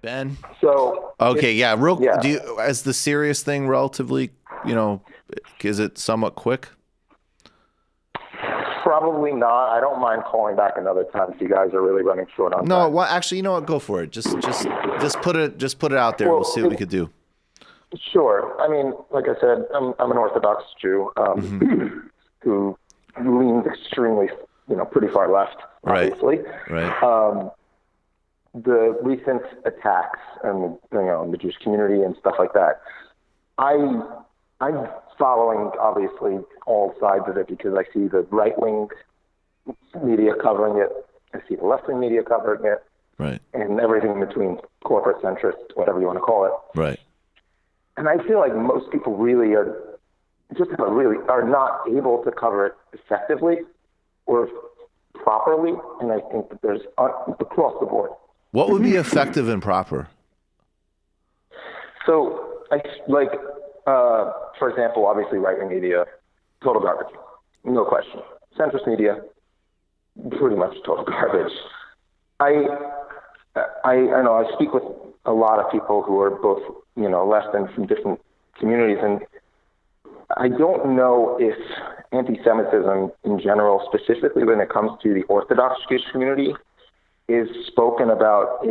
Ben. So, Okay, yeah. yeah, As the serious thing relatively, is it somewhat quick? probably not. I don't mind calling back another time if you guys are really running short on No, time. well, actually, you know what? Go for it. Just put it out there. We'll see Well, what we could do. sure. I mean, like I said, I'm an Orthodox Jew Hmm. who leans extremely, pretty far left, Right, obviously. right, Um, the recent attacks and in the Jewish community and stuff like that, I I'm following obviously all sides of it because I see the right wing media covering it, I see the left wing media covering it, right, and everything in between, corporate centrist, whatever you want to call it. right. And I feel like most people really are not able to cover it effectively or properly, and I think that there's across the board. What would be effective and proper? So, for example, obviously right-wing media, total garbage, no question. Centrist media, pretty much total garbage. I I know I speak with a lot of people who are both left and from different communities, and I don't know if anti-Semitism in general, specifically when it comes to the Orthodox Jewish community, is spoken about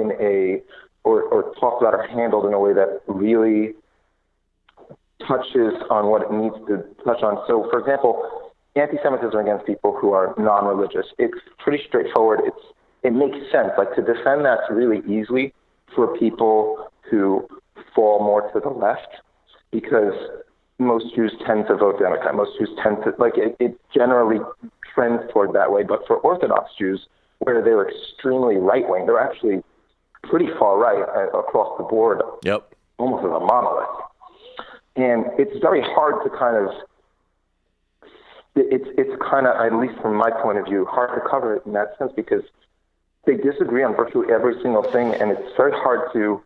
or talked about or handled in a way that really touches on what it needs to touch on. So, for example, anti-Semitism against people who are non-religious, it's pretty straightforward. It makes sense. Like, to defend that really easily for people who fall more to the left, because most Jews tend to vote Democrat. Most Jews tend to, it generally trends toward that way. But for Orthodox Jews, where they're extremely right-wing, they're actually pretty far right across the board, Yep. almost as a monolith. And it's very hard to it's kind of, at least from my point of view, hard to cover it in that sense because they disagree on virtually every single thing, and it's very hard to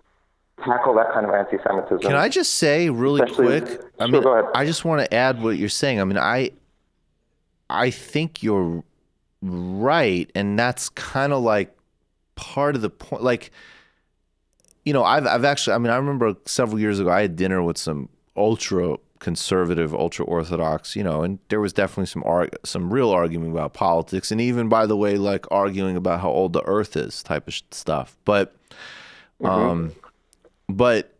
tackle that kind of anti-Semitism. Can I just say really quick? Sure, go ahead. I just want to add what you're saying. I mean, I think you're right, and that's kind of like part of the point. Like, I've actually, I remember several years ago, I had dinner with some ultra conservative, ultra orthodox, and there was definitely some real argument about politics, and even, by the way, like arguing about how old the Earth is, type of stuff. But, but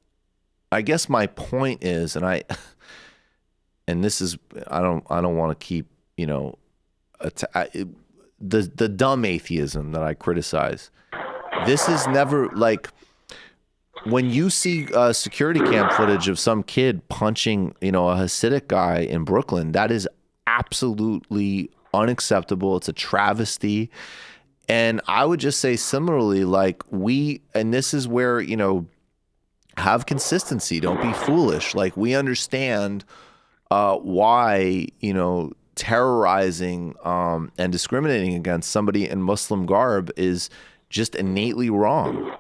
I guess my point is, and this is, I don't want to keep, the dumb atheism that I criticize. This is never like, when you see security cam footage of some kid punching, a Hasidic guy in Brooklyn, that is absolutely unacceptable. It's a travesty. And I would just say similarly, like and this is where, have consistency. Don't be foolish. Like, we understand why, terrorizing and discriminating against somebody in Muslim garb is just innately wrong.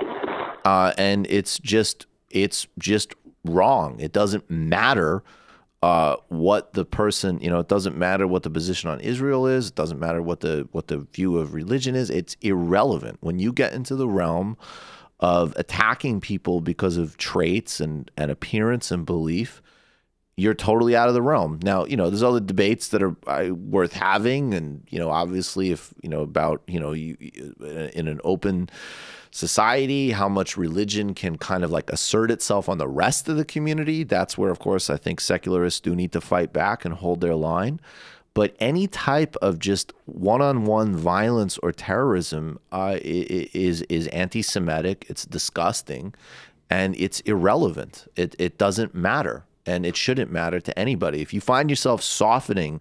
And it's just wrong. It doesn't matter what the person, it doesn't matter what the position on Israel is. It doesn't matter what the view of religion is. It's irrelevant. When you get into the realm of attacking people because of traits and appearance and belief, you're totally out of the realm. Now, there's other debates that are worth having, and obviously, if about you, in an open society, how much religion can kind of like assert itself on the rest of the community. That's where, of course, I think secularists do need to fight back and hold their line. But any type of just one-on-one violence or terrorism is anti-Semitic. It's disgusting, and it's irrelevant. It doesn't matter. And it shouldn't matter to anybody. If you find yourself softening,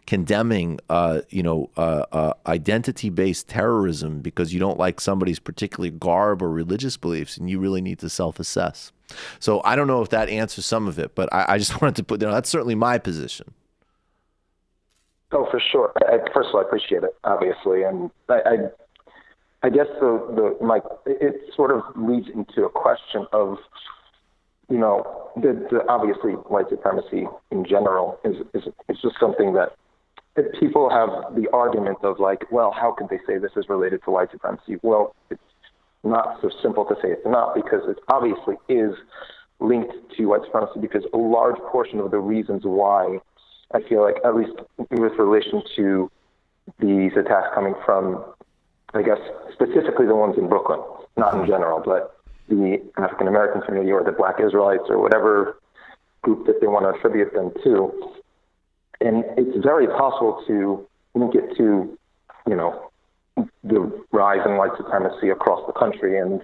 condemning, identity-based terrorism because you don't like somebody's particular garb or religious beliefs, and you really need to self-assess. So I don't know if that answers some of it, but I just wanted to put down, that's certainly my position. Oh, for sure. First of all, I appreciate it, obviously, and I guess it sort of leads into a question of, obviously white supremacy in general is just something that people have the argument of, like, well, how could they say this is related to white supremacy? Well, not so simple to say it's not, because it obviously is linked to white supremacy, because a large portion of the reasons why I feel like, at least with relation to these attacks coming from, I guess, specifically the ones in Brooklyn, not in general, but the African American community or the Black Israelites or whatever group that they want to attribute them to. And it's very possible to link it to, you know, the rise in white supremacy across the country and,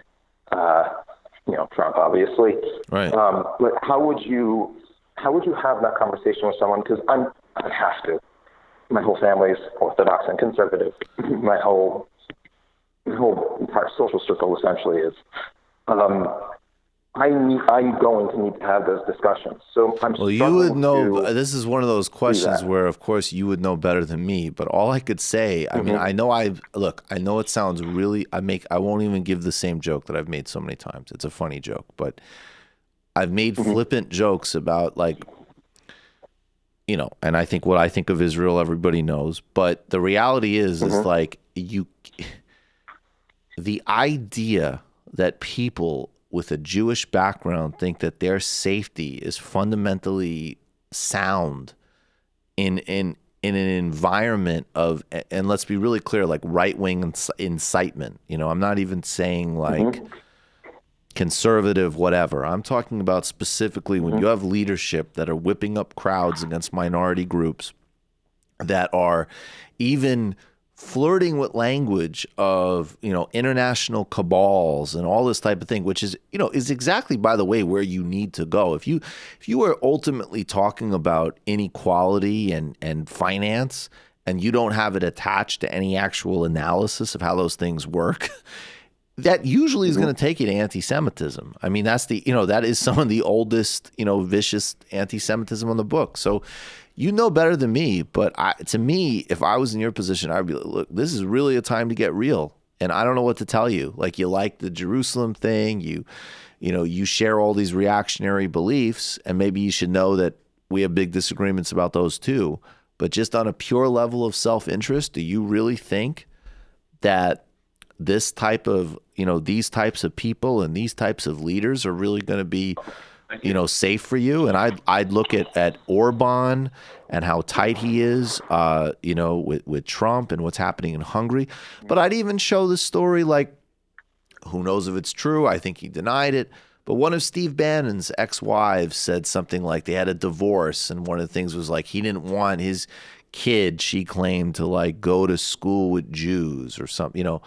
you know, Trump, obviously. Right. But how would you have that conversation with someone? Because I have to. My whole family is Orthodox and conservative. My whole entire social circle essentially is. I'm going to need to have those discussions. So well, you would know. This is one of those questions where, of course, you would know better than me. But all I could say, I mean, I know I know it sounds really. I won't even give the same joke that I've made so many times. It's a funny joke, but I've made flippant jokes about, like, you know, and I think what I think of Israel, everybody knows. But the reality is like the idea that people with a Jewish background think that their safety is fundamentally sound in an environment of, and let's be really clear, like right-wing incitement. You know, I'm not even saying like conservative, whatever. I'm talking about specifically when you have leadership that are whipping up crowds against minority groups that are even flirting with language of, you know, international cabals and all this type of thing, which is, you know, is exactly, by the way, where you need to go. If you are ultimately talking about inequality and finance, and you don't have it attached to any actual analysis of how those things work, that usually is going to take you to anti-Semitism. I mean, that's the, you know, that is some of the oldest, you know, vicious anti-Semitism on the book. So you know better than me, but to me, if I was in your position, I'd be like, look, this is really a time to get real. And I don't know what to tell you. Like, you like the Jerusalem thing, you know, you share all these reactionary beliefs, and maybe you should know that we have big disagreements about those too. But just on a pure level of self-interest, do you really think that this type of, you know, these types of people and these types of leaders are really going to be, you know, safe for you? And I'd look at Orban and how tight he is, you know, with Trump and what's happening in Hungary. But I'd even show the story, like, who knows if it's true? I think he denied it. But one of Steve Bannon's ex-wives said something like they had a divorce, and one of the things was like he didn't want his kid, she claimed, to like go to school with Jews or something, you know.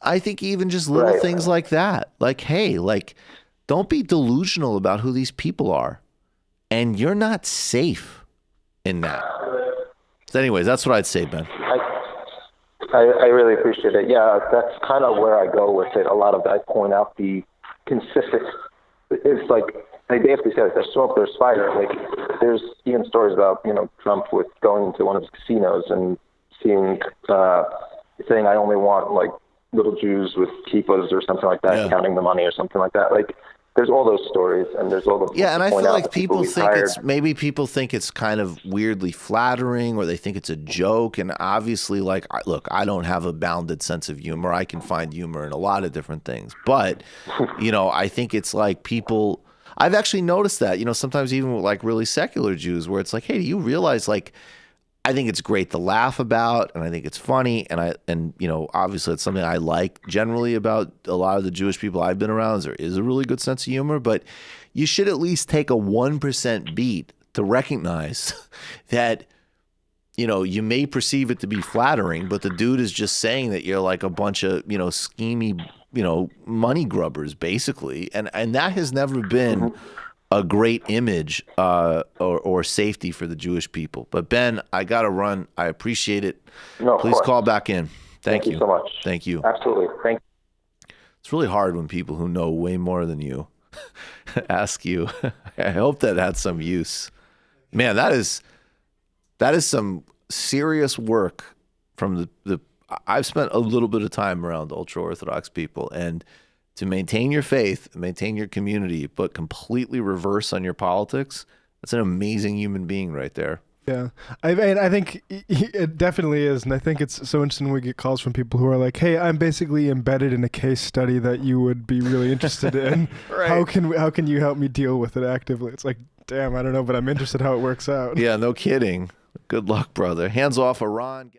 I think even just little things like that, like, hey, like, don't be delusional about who these people are. And you're not safe in that. So anyways, that's what I'd say, Ben. I really appreciate it. Yeah, that's kind of where I go with it. A lot of that, I point out the consistent, it's like, they basically said, there's smoke, there's fire. Like, there's even stories about, you know, Trump with going into one of his casinos and seeing, saying, I only want, like, little Jews with kippahs or something like that, counting the money or something like that. Like, there's all those stories, and there's all the and I feel like people think it's kind of weirdly flattering, or they think it's a joke. And obviously, like, look, I don't have a bounded sense of humor. I can find humor in a lot of different things, but you know, I think it's like people. I've actually noticed that, you know, sometimes even with like really secular Jews, where it's like, hey, do you realize, like, I think it's great to laugh about, and I think it's funny, and you know, obviously it's something I like generally about a lot of the Jewish people I've been around. There is a really good sense of humor, but you should at least take a 1% beat to recognize that, you know, you may perceive it to be flattering, but the dude is just saying that you're like a bunch of, you know, schemy, you know, money grubbers, basically, and that has never been a great image or safety for the Jewish people. But Ben, I got to run. I appreciate it. No, please call back in. Thank you so much. Thank you. Absolutely. Thank you. It's really hard when people who know way more than you ask you. I hope that had some use. Man, that is some serious work from the I've spent a little bit of time around ultra-Orthodox people, and to maintain your faith, maintain your community, but completely reverse on your politics, that's an amazing human being right there. Yeah, I think it definitely is, and I think it's so interesting when we get calls from people who are like, "Hey, I'm basically embedded in a case study that you would be really interested in. Right. How can you help me deal with it actively?" It's like, damn, I don't know, but I'm interested how it works out. Yeah, no kidding. Good luck, brother. Hands off Iran.